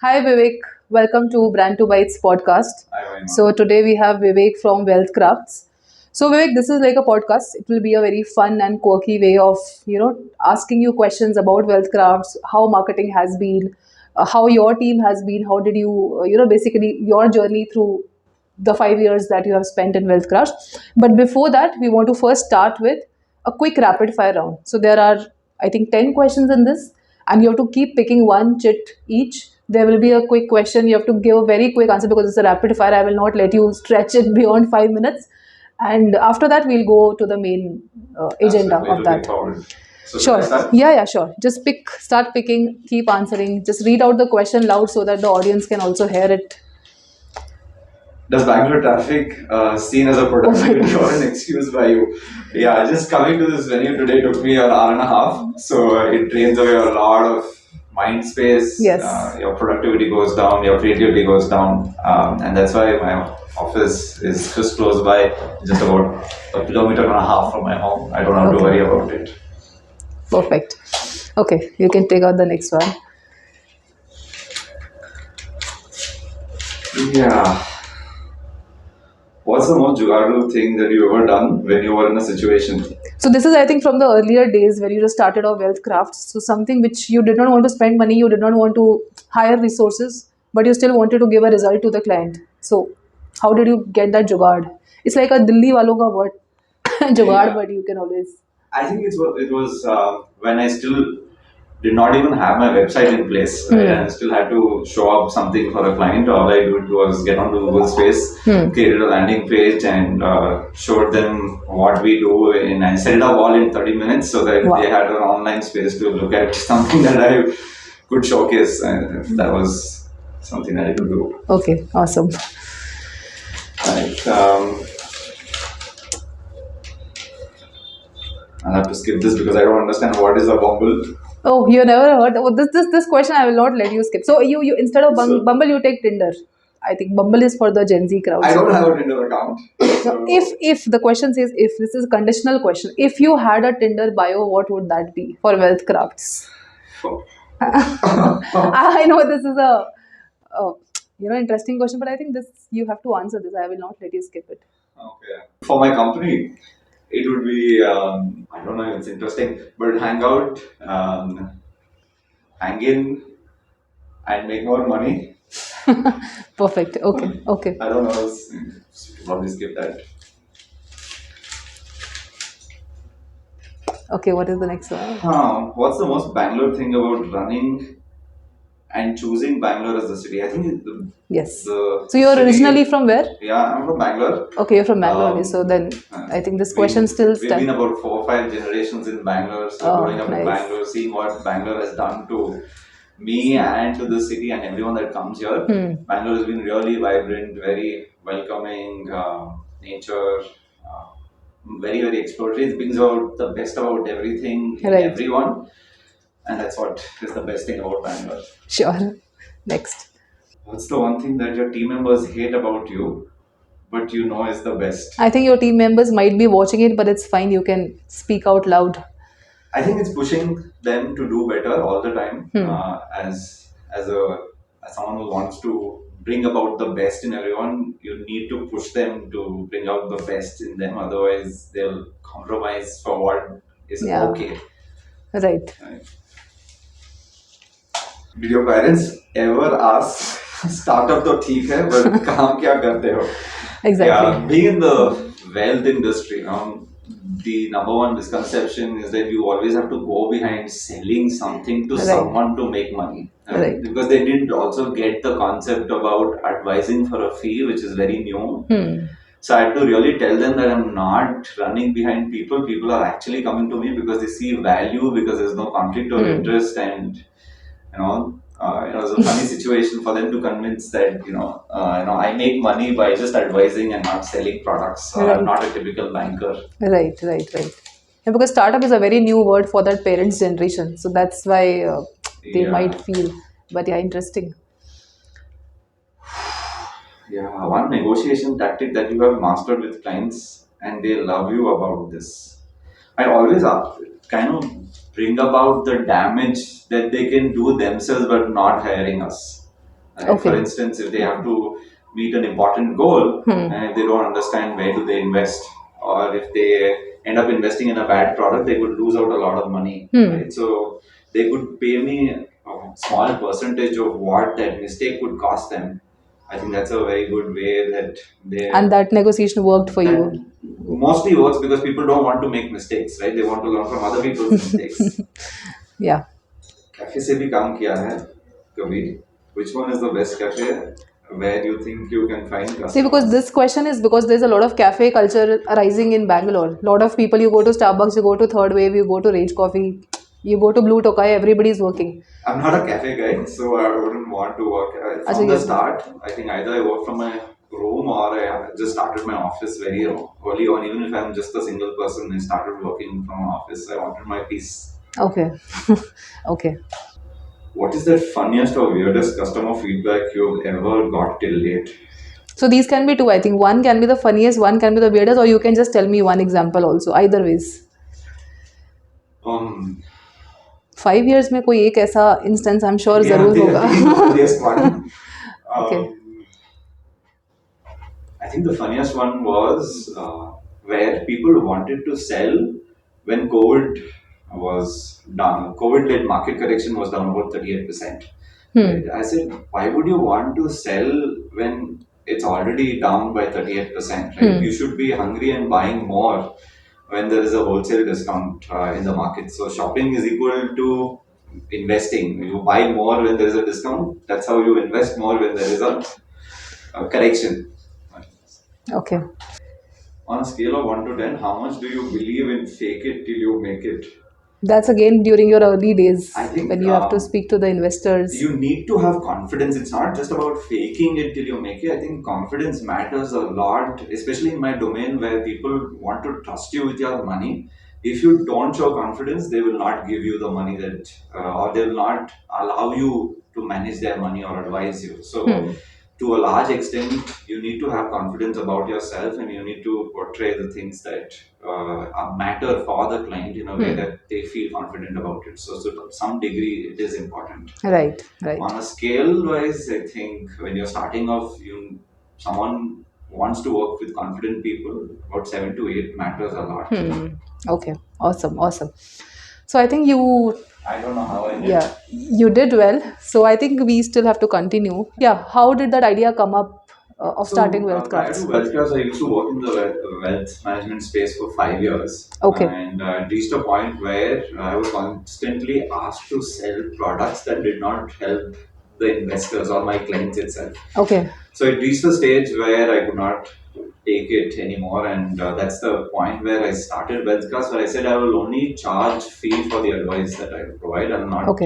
Hi Vivek, welcome to Brand to Bytes podcast. Hi, Vaima. So today we have Vivek from WealthCrafts. So Vivek, this is like a podcast. It will be a very fun and quirky way of asking you questions about WealthCrafts, how marketing has been, how your team has been, how did you basically your journey through the 5 years that you have spent in WealthCrafts. But before that, we want to first start with a quick rapid fire round. So there are, I think, 10 questions in this, and you have to keep picking one chit each. There will be a quick question. You have to give a very quick answer because it's a rapid fire. I will not let you stretch it beyond 5 minutes. And after that, we'll go to the main agenda Absolutely, of it'll be that. covered. So should Sure. I start? Yeah, sure. Just start picking, keep answering. Just read out the question loud so that the audience can also hear it. Does Bangalore traffic seen as a productivity or an excuse by you? Yeah, just coming to this venue today took me an hour and a half. So it drains away a lot of mind space. Yes. Your productivity goes down, your creativity goes down. And that's why my office is just close by, just about a kilometer and a half from my home. I don't have to Okay. worry about it. Perfect. Okay, you can take out the next one. Yeah. What's the most jugaadu thing that you ever done when you were in a situation? So this is, I think, from the earlier days when you just started off wealth crafts. So something which you did not want to spend money, you did not want to hire resources, but you still wanted to give a result to the client. So how did you get that jugaad? It's like a Delhi walon ka word, jugaad, Yeah. but you can always. I think it was when I still did not even have my website in place, right? And I still had to show up something for a client. All I did was get onto Google Space, created a landing page, and showed them what we do. And I set it up all in 30 minutes so that Wow. they had an online space to look at something that I could showcase. And that was something that I could do. Okay, awesome. Right. I'll have to skip this because I don't understand what is a bumble. Oh, you never heard? Oh, this question I will not let you skip. So you instead of So- Bumble, you take Tinder. I think Bumble is for the Gen Z crowd. I don't have a Tinder account. So if the question says, if this is a conditional question, if you had a Tinder bio, what would that be for wealth crafts? I know this is a interesting question, but I think this you have to answer this. I will not let you skip it. Okay. For my company, it would be, I don't know if it's interesting, but hang out, hang in, and make more money. Perfect. Okay. Okay. I don't know, probably skip that. Okay. What is the next one? What's the most Bangalore thing about running and choosing Bangalore as the city? I think Yes. the So you're city- originally from where? Yeah, I'm from Bangalore. Okay, you're from Bangalore. only. Um, So then I think this question We've still been stands. about 4 or 5 generations in Bangalore, so Oh, growing up in nice. Bangalore, seeing what Bangalore has done to me and to the city and everyone that comes here. Bangalore has been really vibrant, very welcoming, nature, uh, very, very exploratory. It brings out the best about everything in Right. everyone, and that's what is the best thing about Bangalore. Sure. Next. What's the one thing that your team members hate about you, but you know is the best? I think your team members might be watching it, but it's fine. You can speak out loud. I think it's pushing them to do better all the time. As someone who wants to bring about the best in everyone, you need to push them to bring out the best in them. Otherwise, they'll compromise for what is Yeah. okay. Right. Right? Did your parents ever ask, "Startup तो ठीक है, but काम क्या करते हो?" Exactly. Yeah, being in the wealth industry, the number one misconception is that you always have to go behind selling something to Right. someone to make money. Right. Because they didn't also get the concept about advising for a fee, which is very new. So I had to really tell them that I'm not running behind people. People are actually coming to me because they see value, because there's no conflict of interest, and it was a funny situation for them to convince that I make money by just advising and not selling products. Right. I'm not a typical banker. Right. Yeah, because startup is a very new word for that parents' generation, so that's why they Yeah. might feel. But yeah, interesting. Yeah, one negotiation tactic that you have mastered with clients and they love you about this. I always kind of bring about the damage that they can do themselves but not hiring us. Right? For instance, if they have to meet an important goal and if they don't understand where do they invest, or if they end up investing in a bad product, they could lose out a lot of money. Right? So they could pay me a small percentage of what that mistake would cost them. I think that's a very good way that they. And that negotiation worked for you. Mostly works because people don't want to make mistakes, right? They want to learn from other people's mistakes. Yeah. Cafe से भी काम किया है कभी? Which one is the best cafe where you think you can find customers? See, because this question is because there's a lot of cafe culture arising in Bangalore. A lot of people, you go to Starbucks, you go to Third Wave, you go to Rage Coffee, you go to Blue Tokai, everybody's working. I'm not a cafe guy, so I wouldn't want to work. From the start, I think either I work from my room or I just started my office very early on. Even if I'm just a single person, I started working from an office. I wanted my peace. Okay. Okay. What is the funniest or weirdest customer feedback you've ever got till date? So these can be two, I think. One can be the funniest, one can be the weirdest, or you can just tell me one example also. Either ways. 5 years में कोई एक ऐसा instance I'm sure जरूर होगा. Okay. I think the funniest one was where people wanted to sell when COVID was down. COVID-led market correction was down about 38%. Right? I said, why would you want to sell when it's already down by 38%? Right? You should be hungry and buying more when there is a wholesale discount in the market. So shopping is equal to investing. You buy more when there is a discount. That's how you invest more when there is a correction. Okay. On a scale of 1 to 10, how much do you believe in fake it till you make it? That's again during your early days, I think when you have to speak to the investors. You need to have confidence. It's not just about faking it till you make it. I think confidence matters a lot, especially in my domain where people want to trust you with your money. If you don't show confidence, they will not give you the money that, or they will not allow you to manage their money or advise you. So, to a large extent, you need to have confidence about yourself and you need to portray the things that matter for the client in a way that they feel confident about it. So, to some degree, it is important. Right, right. On a scale wise, I think when you're starting off, someone wants to work with confident people, about 7 to 8 matters a lot. Okay, awesome, awesome. So I think you, I don't know how I did. yeah, you did well. So I think we still have to continue. Yeah, how did that idea come up of starting Prior to WealthCrafts? WealthCrafts, I used to work in the wealth management space for 5 years. Okay. And I reached a point where I was constantly asked to sell products that did not help the investors or my clients itself. Okay. So it reached a stage where I could not take it anymore, and that's the point where I started WealthCrafts, where I said I will only charge fee for the advice that I provide. I will not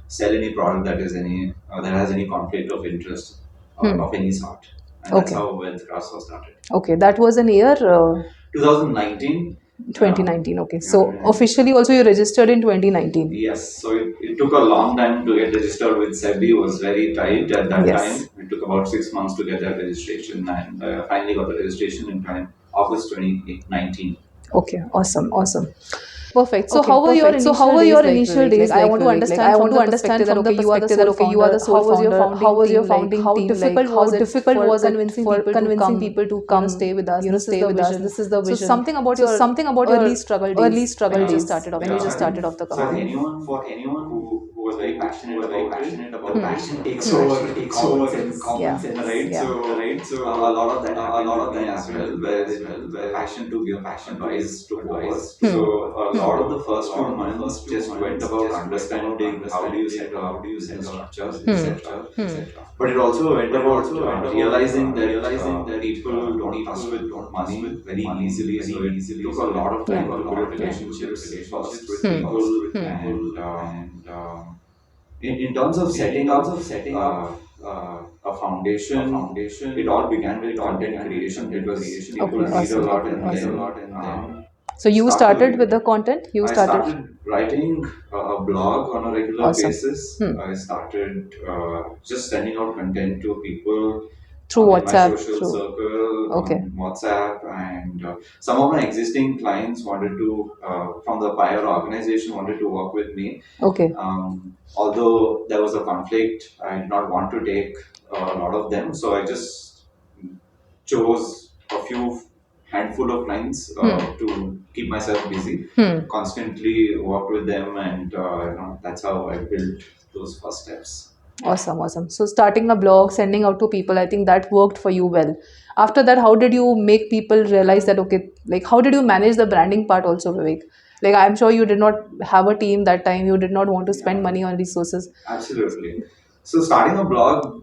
sell any product that is that has any conflict of interest of any sort. And that's how WealthCrafts was started. Okay, that was an year 2019. 2019. Okay, so officially also you registered in 2019. Yes, so it took a long time to get registered with SEBI. It was very tight at that time. It took about 6 months to get that registration, and finally got the registration in August 2019. Okay, awesome, awesome. Perfect. So how were your initial days? Like, I want to understand. I want to understand from the perspective that okay, you are the sole founder. How was your founding team? How difficult was it for convincing people to come stay with us? Stay with us. This is the vision. So something about your early struggle days when you just started off the company. For anyone who was very passionate about passion takes over common sense, right? So a lot of that as well, where passion to give passion rise to power. So a lot of the first few months just went about understanding how do you set up business structures, etc. But it also went about realizing that people don't trust with money very easily. So it took a lot of time to build relationships first with people and in terms of setting up a foundation, it all began with content creation because people read a lot and then so you started with the content? I started writing a blog on a regular basis. I started just sending out content to people Through in my WhatsApp, social through. circle Okay. on WhatsApp, and some of my existing clients wanted to, from the buyer organization, wanted to work with me. Okay. Although there was a conflict, I did not want to take a lot of them, so I just chose a few handful of clients to keep myself busy. Constantly work with them, and that's how I built those first steps. Awesome, awesome. So starting a blog, sending out to people, I think that worked for you well. After that, how did you make people realize that, okay, like how did you manage the branding part also, Vivek? Like I'm sure you did not have a team that time. You did not want to spend Yeah, money on resources. absolutely. So starting a blog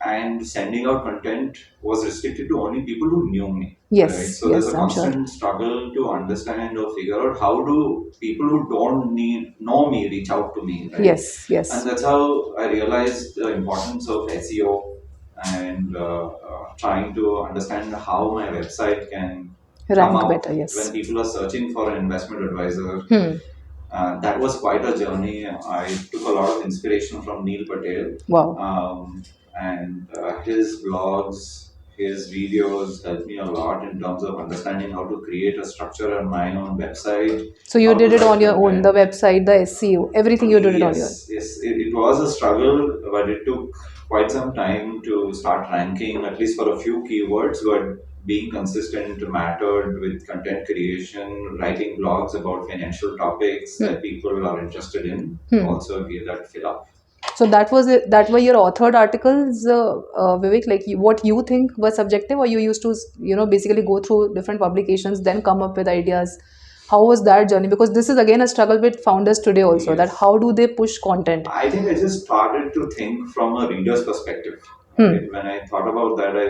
and sending out content was restricted to only people who knew me, right? Yes, So there's yes, a I'm sure. constant struggle to understand or figure out how do people who don't know me reach out to me, right? Yes, yes. And that's how I realized the importance of SEO, and trying to understand how my website can come Rank up better, when yes. people are searching for an investment advisor. Hmm. That was quite a journey. I took a lot of inspiration from Neil Patel, Wow. and his blogs, his videos helped me a lot in terms of understanding how to create a structure on my own website, So you how to did it write on your own, the content. website, the SEO, everything you did it on your own. Yes, yes, it was a struggle, but it took quite some time to start ranking, at least for a few keywords. But being consistent mattered with content creation, writing blogs about financial topics that people are interested in also gave that fill up. So that was it. That were your authored articles, Vivek. Like what you think was subjective, or you used to, basically go through different publications, then come up with ideas. How was that journey? Because this is again a struggle with founders today also. That Yes. how do they push content? I think I just started to think from a reader's perspective. Hmm. Right? When I thought about that, I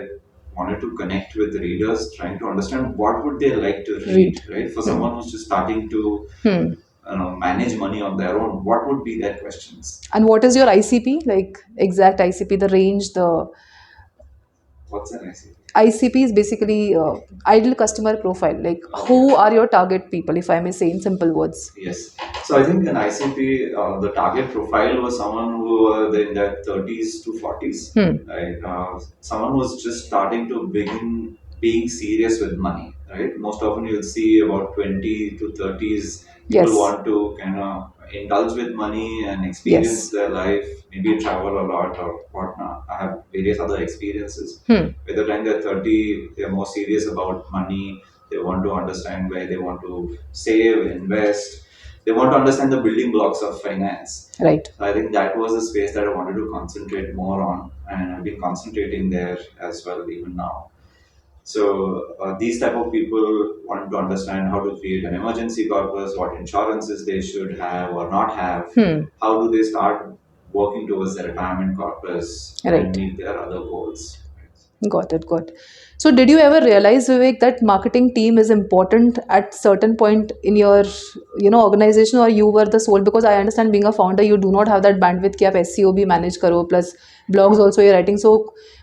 wanted to connect with the readers, trying to understand what would they like to read. Read. Right? For Hmm. someone who's just starting to Hmm. manage money on their own, what would be their questions? And what is your ICP? Like exact ICP, the range, the What's an ICP? ICP is basically ideal customer profile. Like Okay. who are your target people, if I may say in simple words? Yes. So I think an ICP, the target profile was someone who were in their 30s to 40s, Hmm. right? Someone who was just starting to begin being serious with money, right? Most often you'll see about 20 to 30s, people Yes. want to kind of indulge with money and experience Yes. their life, maybe travel a lot or whatnot. I have various other experiences. Hmm. By the time they're 30, they're more serious about money. They want to understand where they want to save, invest. They want to understand the building blocks of finance. Right. So I think that was a space that I wanted to concentrate more on, and I've been concentrating there as well even now. So these type of people want to understand how to create an emergency corpus, what insurances they should have or not have, Hmm. how do they start working towards their retirement corpus and Right. meet their other goals. Got it. Got. So, did you ever realize, Vivek, that marketing team is important at certain point in your, organization, or you were the sole? Because I understand being a founder, you do not have that bandwidth कि आप SEO भी manage करो, plus blogs also you're writing. So,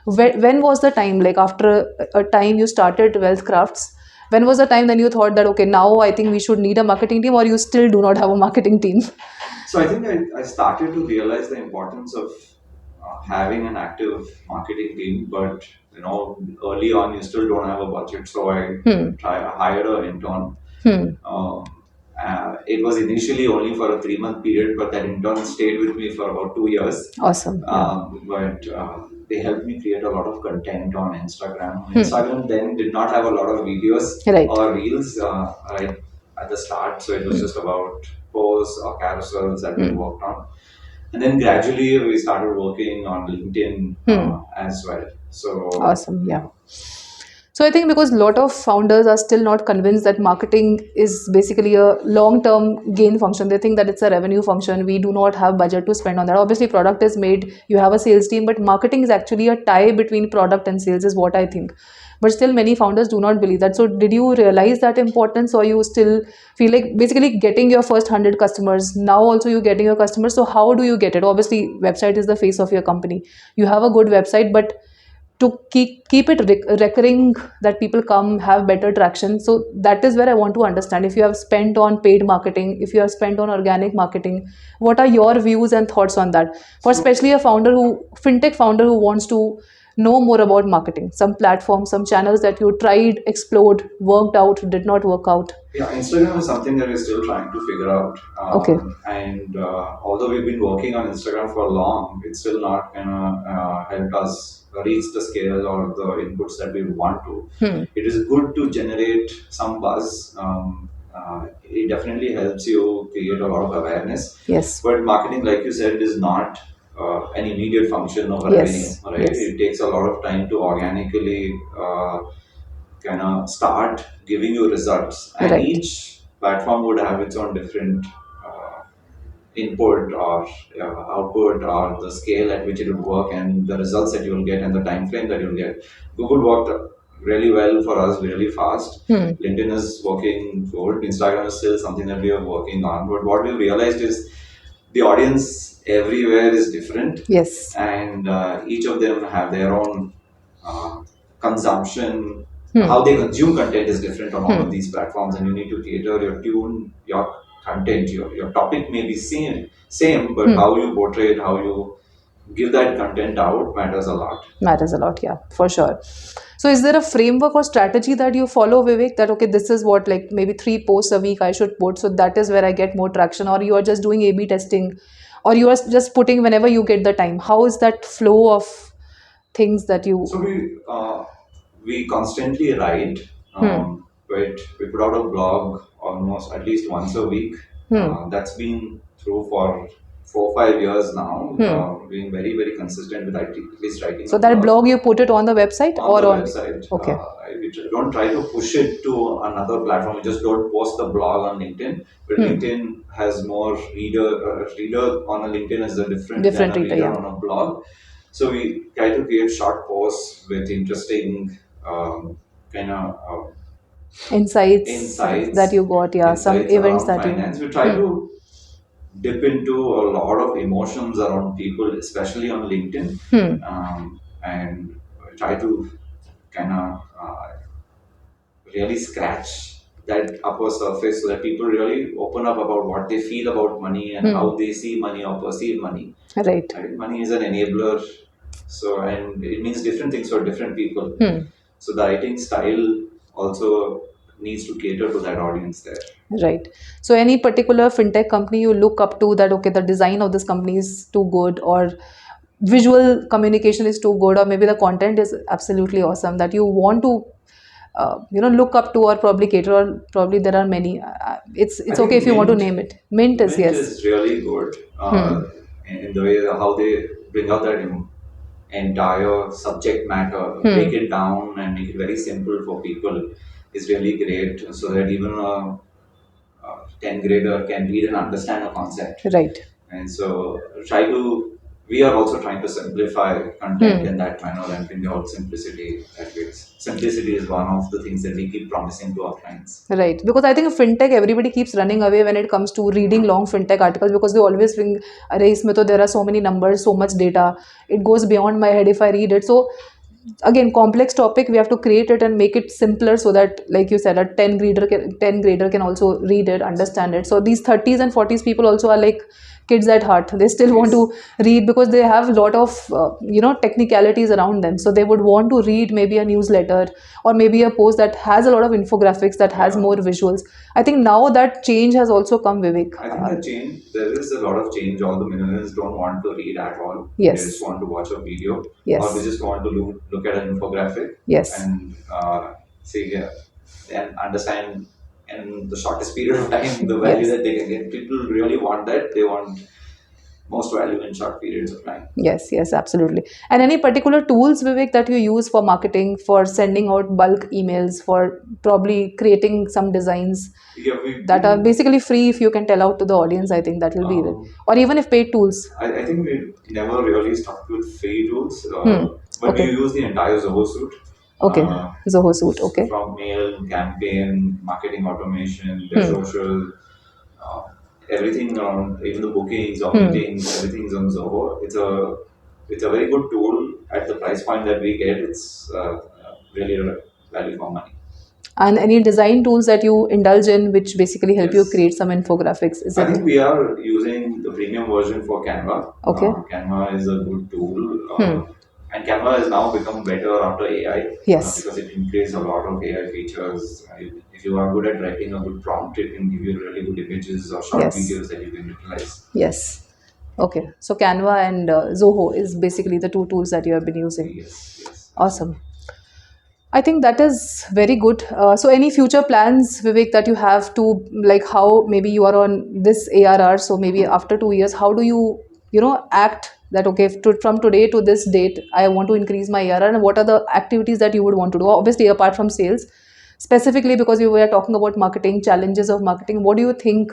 when was the time? Like after a time you started Wealth Crafts, when was the time then you thought that okay, now I think we should need a marketing team, or you still do not have a marketing team? So I think I started to realize the importance of having an active marketing team, but early on you still don't have a budget. So I hired an intern. Hmm. It was initially only for a 3 month period, but that intern stayed with me for about 2 years. Awesome. Yeah. But they helped me create a lot of content on Instagram. Instagram then did not have a lot of videos Right. or reels right at the start, so it was just about posts or carousels that we worked on. And then gradually we started working on LinkedIn as well. So Awesome. Yeah. So I think because a lot of founders are still not convinced that marketing is basically a long-term gain function. They think that it's a revenue function. We do not have budget to spend on that. Obviously, product is made, you have a sales team, but marketing is actually a tie between product and sales is what I think. But still many founders do not believe that. So did you realize that importance, or you still feel like basically getting your first 100 customers, now also you getting your customers? So how do you get it? Obviously, website is the face of your company. You have a good website, but to keep it recurring, that people come have better traction. So that is where I want to understand, if you have spent on paid marketing, if you have spent on organic marketing, what are your views and thoughts on that, for so especially a founder who fintech founder who wants to know more about marketing? Some platforms, some channels that you tried, explored, worked out, did not work out? Yeah, Instagram is something that we're still trying to figure out. Okay. And although we've been working on Instagram for long, it's still not helped us reach the scale or the inputs that we want to. It is good to generate some buzz. It definitely helps you create a lot of awareness. Yes. But marketing, like you said, is not an immediate function of revenue, Yes. right? Yes. It takes a lot of time to organically kind of start giving you results, and Right. each platform would have its own different input or output, or the scale at which it would work, and the results that you'll get and the time frame that you'll get. Google worked really well for us, really fast. LinkedIn is working good. Instagram is still something that we are working on. But what we realized is the audience everywhere is different. Yes. And each of them have their own uh, consumption. How they consume content is different on all of these platforms, and you need to cater your tune, your content, your topic may be same, but how you portray it, how you give that content out matters a lot. Matters a lot, yeah, for sure. So is there a framework or strategy that you follow, Vivek, that okay, this is what, like maybe 3 posts a week I should put, so that is where I get more traction, or you are just doing A/B testing, or you are just putting whenever you get the time? How is that flow of things that you? So we constantly write, but we put out a blog almost at least once a week. That's been through for 4 5 years now. Being very very consistent with at least writing So a that blog blog you put it on the website on or the on? website. Okay. We don't try to push it to another platform. We just don't post the blog on LinkedIn. But LinkedIn has more reader on a LinkedIn is a different than Different a reader, reader yeah. on a blog. So we try to create short posts with interesting kind of Insights that insights, you got, yeah, some insights events around that you. finance. We try to dip into a lot of emotions around people, especially on LinkedIn, and try to kind of really scratch that upper surface so that people really open up about what they feel about money and how they see money or perceive money. Right. Right? Money is an enabler, so and it means different things for different people. So the writing style also needs to cater to that audience there. Right. So any particular fintech company you look up to, that okay, the design of this company is too good, or visual communication is too good, or maybe the content is absolutely awesome, that you want to look up to, or probably cater, or probably there are many. It's I okay think if you want to name it. Mint is, Mint yes. is really good in the way how they bring out that entire subject matter, break it down and make it very simple for people is really great. So that even a 10th grader can read and understand a concept. Right. And so we are also trying to simplify content in that manner and bring out simplicity that ways. Simplicity is one of the things that we keep promising to our clients. Right, because I think fintech, everybody keeps running away when it comes to reading long fintech articles, because they always think, "Arey, isme to there are so many numbers, so much data, it goes beyond my head if I read it." So again, complex topic, we have to create it and make it simpler, so that, like you said, a 10 grader can also read it, understand it. So these 30s and 40s people also are like kids at heart. They still want to read, because they have a lot of technicalities around them, so they would want to read maybe a newsletter, or maybe a post that has a lot of infographics, that has more visuals. I think now that change has also come, Vivek. I think there is a lot of change. All the millennials don't want to read at all. They Yes. just want to watch a video, Yes. or they just want to look at an infographic Yes. and see and understand in the shortest period of time the value Yes. that they can get. People really want that. They want most value in short periods of time. Yes, yes, absolutely. And any particular tools, Vivek, that you use for marketing, for sending out bulk emails, for probably creating some designs that are basically free? If you can tell out to the audience, I think that will be it. Or even if paid tools. I think we never really stuck with free tools, but we Okay. use the entire Zoho suite. Okay. Zoho Suite. Okay. From mail, campaign, marketing automation, their social, uh, everything around, even the bookings or meetings, everything's on Zoho. It's a very good tool at the price point that we get. It's really value for money. And any design tools that you indulge in, which basically help you Yes. create some infographics? Is I it? think we are using the premium version for Canva. Okay. Canva is a good tool. And Canva has now become better after AI. Yes. Because it increased a lot of AI features. If you are good at writing a good prompt, it can give you really good images or short Yes. videos that you can utilize. Yes. Okay. So Canva and Zoho is basically the two tools that you have been using. Yes, yes, absolutely. Awesome. I think that is very good. So, any future plans, Vivek, that you have to, like, how maybe you are on this ARR? So maybe after 2 years, how do you, act that okay, from today to this date, I want to increase my ARR, and what are the activities that you would want to do? Obviously, apart from sales, specifically because you were talking about marketing, challenges of marketing. What do you think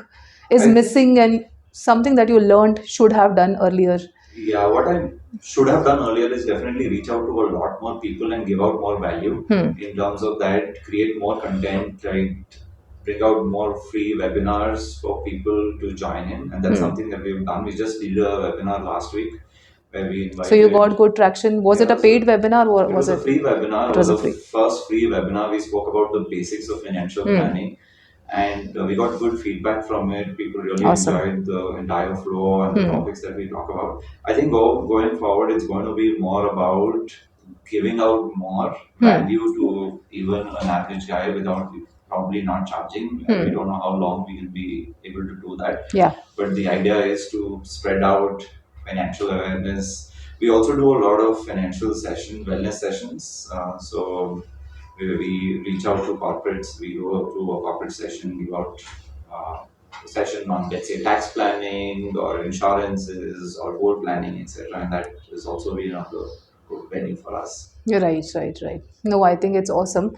is I think, missing and something that you learned should have done earlier? yeah, what I should have done earlier is definitely reach out to a lot more people and give out more value Hmm. in terms of that, create more content, right? Bring out more free webinars for people to join in. And that's Hmm. something that we've done. We just did a webinar last week where we So you invited, got good traction. Was it a yeah, paid so webinar or it was was a it? free webinar. It It was was a the free. first free webinar. We spoke about the basics of financial Hmm. planning, and we got good feedback from it. People really Awesome. enjoyed the entire flow and the Hmm. topics that we talk about. I think going forward, it's going to be more about giving out more Hmm. value to even an average guy without probably not charging. We Hmm. don't know how long we will be able to do that, Yeah. but the idea is to spread out financial awareness. We also do a lot of financial wellness sessions. So we reach out to corporates. We go to a corporate session, give out a session on, let's say, tax planning or insurances or goal planning, etc. And that is also been a good venue for us. You're right, right, right. No, I think it's awesome.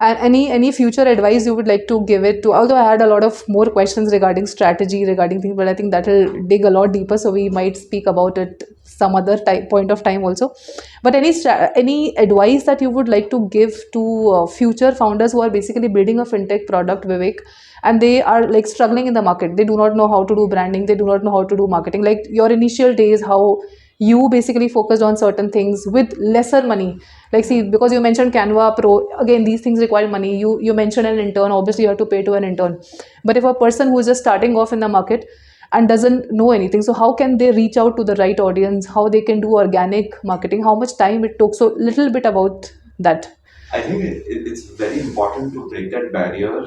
And any future advice you would like to give it to? Although I had a lot of more questions regarding strategy, regarding things, but I think that will dig a lot deeper. So we might speak about it some other point of time also. But any advice that you would like to give to future founders who are basically building a fintech product, Vivek, and they are like struggling in the market. They do not know how to do branding. They do not know how to do marketing. Like your initial days, how you basically focused on certain things with lesser money. Like, see, because you mentioned Canva Pro, again, these things require money. You mentioned an intern, obviously you have to pay to an intern. But if a person who is just starting off in the market and doesn't know anything, so how can they reach out to the right audience? How they can do organic marketing? How much time it took? So little bit about that. I think it's very important to break that barrier.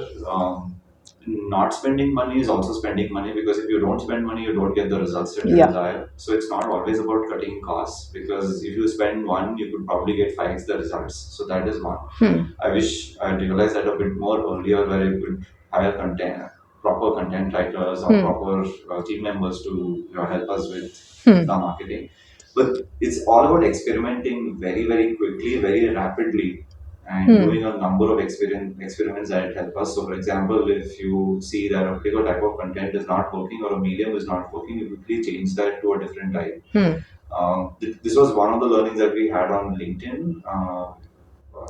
Not spending money is also spending money, because if you don't spend money, you don't get the results that you Yeah. desire. So it's not always about cutting costs, because if you spend one, you could probably get 5x the results. So that is one. Hmm. I wish I realized that a bit more earlier, where you could hire proper content writers or Hmm. proper team members to help us with Hmm. the marketing. But it's all about experimenting very, very quickly, very rapidly, and Hmm. doing a number of experiments that help us. So, for example, if you see that a particular type of content is not working or a medium is not working, you quickly change that to a different type. Hmm. This was one of the learnings that we had on LinkedIn.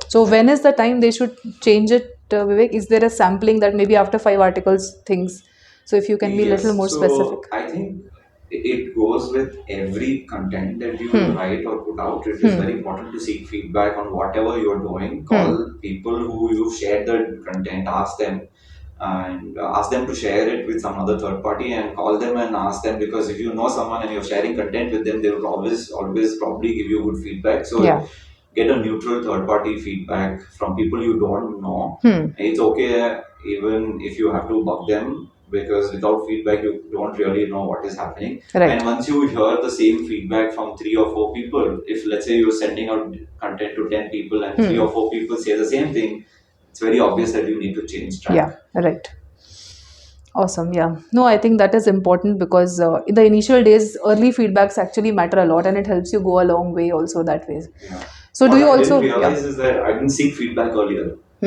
So That when is the time they should change it, Vivek? Is there a sampling that maybe after 5 articles things? So if you can be a little Yes, more specific. so I think it goes with every content that you Hmm. write or put out. It is Hmm. very important to seek feedback on whatever you're doing. Hmm. Call people who you've shared the content, ask them to share it with some other third party, and call them and ask them, because if you know someone and you're sharing content with them, they will always probably give you good feedback. So Yeah. get a neutral third party feedback from people you don't know. Hmm. It's okay even if you have to bug them, because without feedback you don't really know what is happening. Right. And once you hear the same feedback from 3 or 4 people, if let's say you're sending out content to 10 people and three Hmm. or four people say the same thing, it's very obvious that you need to change track. Yeah. Right. Awesome. Yeah. No, I think that is important because in the initial days, early feedbacks actually matter a lot and it helps you go a long way also that way. Yeah. So do What you I didn't also, yeah. realize is that I didn't seek feedback earlier. Hmm.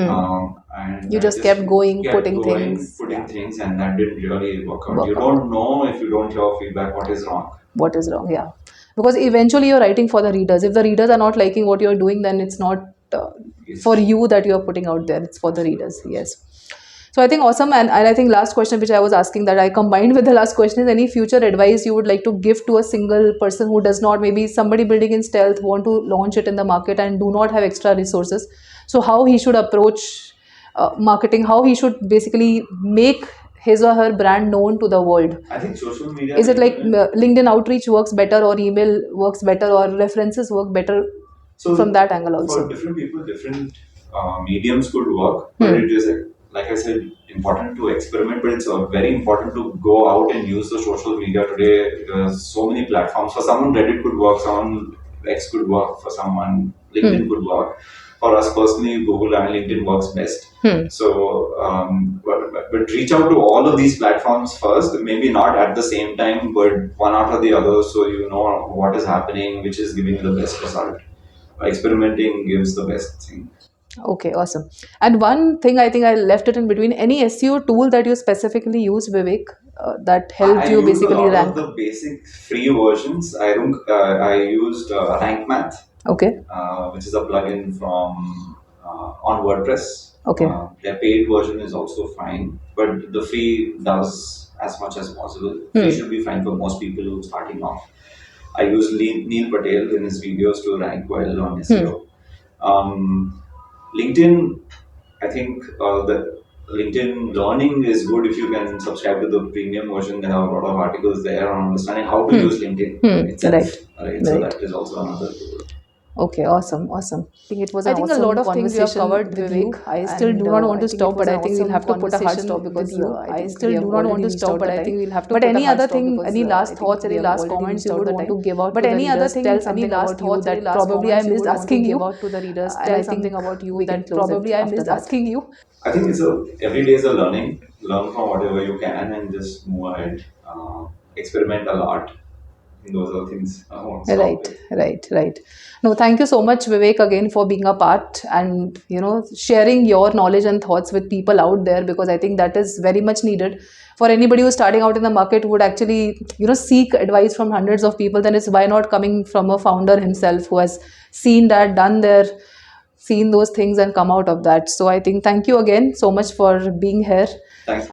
And You I just just kept going, kept putting going, things, putting yeah, things, and that didn't really work out. You work out. don't know if you don't hear feedback what is wrong. What is wrong? Yeah. Because eventually you're writing for the readers. If the readers are not liking what you're doing, then it's not for Yes, you that you're putting out there. It's for the absolutely, readers. Yes. absolutely. So I think awesome. And I think last question, which I was asking that I combined with the last question is any future advice you would like to give to a single person who does not, maybe somebody building in stealth, want to launch it in the market and do not have extra resources. So how he should approach marketing, how he should basically make his or her brand known to the world? I think social media Is it like LinkedIn outreach works better, or email works better, or references work better from that angle also? For different people, different mediums could work, but it is, like I said, important to experiment. But it's very important to go out and use the social media today. There's so many platforms. For someone, Reddit could work. Someone, X could work. For someone, LinkedIn could work. For us personally, Google and LinkedIn works best. So, but reach out to all of these platforms first. Maybe not at the same time, but one after the other, so you know what is happening, which is giving you the best result. Experimenting gives the best thing. Okay, awesome. And one thing I think I left it in between. Any SEO tool that you specifically use, Vivek, that helped you use a basically lot rank? of the basic free versions. I used Rank Math, Okay. which is a plugin from on WordPress. Okay. Their paid version is also fine, but the free does as much as possible. Free should be fine for most people who are starting off. I use Neil Patel in his videos to rank well on SEO. LinkedIn, I think the LinkedIn Learning is good if you can subscribe to the premium version. There are a lot of articles there on understanding how to use LinkedIn itself. Right. So that is also another tool. Okay, awesome, awesome. I think it was an I think a awesome lot of things we have conversation covered, with Vivek. you. I still do not want I to think it stop, was but an I think we'll awesome have to put a hard conversation stop with because you. I think still we have do not want already to reached stop, out but the I think time. we'll have to But put a any hard other stop thing, because any I last think thoughts, we any have last already comments reached you out would the want time. to give out But to the any other readers? thing, Tell any something last about you thoughts, any that last probably I comments you missed would want to asking give you. out to the readers? And Tell I think something about you we can that close probably it I after missed that. asking you. I think every day is a learning. Learn from whatever you can and just move ahead. Experiment a lot. Those are things I won't stop Right, with. right. No, thank you so much, Vivek, again for being a part and sharing your knowledge and thoughts with people out there, because I think that is very much needed for anybody who's starting out in the market who would actually seek advice from hundreds of people. Then it's why not coming from a founder himself who has seen that, seen those things and come out of that. So I think thank you again so much for being here. Thanks.